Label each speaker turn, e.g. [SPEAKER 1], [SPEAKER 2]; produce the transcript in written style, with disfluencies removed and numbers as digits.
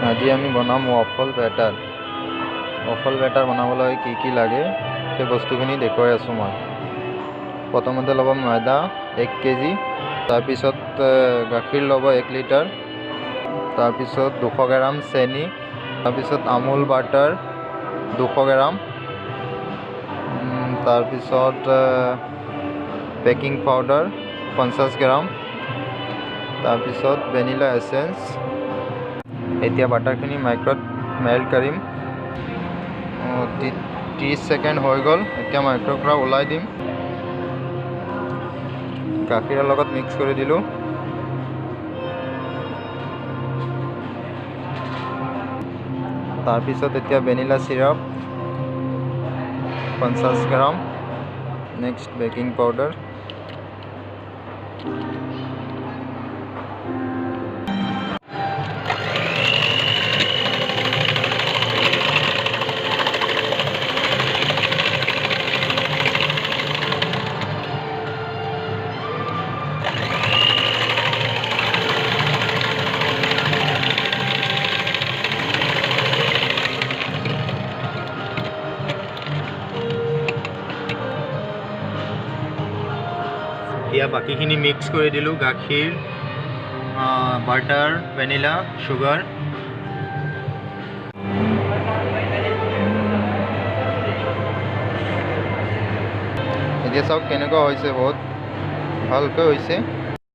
[SPEAKER 1] আজি আমি বনাম ৱাফল বেটাৰ। ৱাফল বেটাৰ বনাবলৈ কি লাগে সেই বস্তুখিনি দেখুৱাই আছোঁ মই। প্ৰথমতে ল'ব ময়দা 1 কেজি, তাৰপিছত গাখীৰ ল'ব 1 লিটাৰ, তাৰপিছত 200 গ্ৰাম চেনি, তাৰপিছত আমুল বাটাৰ 200 গ্ৰাম, তাৰপিছত বেকিং পাউডাৰ 50 গ্ৰাম, তাৰপিছত ভেনিলা এছেঞ্চ। এতিয়া বাটাৰখিনি মাইক্ৰত মেল্ট কৰিম। 30 ছেকেণ্ড হৈ গ'ল। এতিয়া মাইক্ৰৰ পৰা ওলাই দিম। গাখীৰৰ লগত মিক্স কৰি দিলোঁ। তাৰপিছত এতিয়া ভেনিলা চিৰাপ 50 গ্ৰাম, নেক্সট বেকিং পাউডাৰ, এতিয়া বাকীখিনি মিক্স কৰি দিলোঁ। গাখীৰ, বাটাৰ, ভেনিলা, চুগাৰ। এতিয়া চাওক কেনেকুৱা হৈছে, বহুত ভালকৈ হৈছে।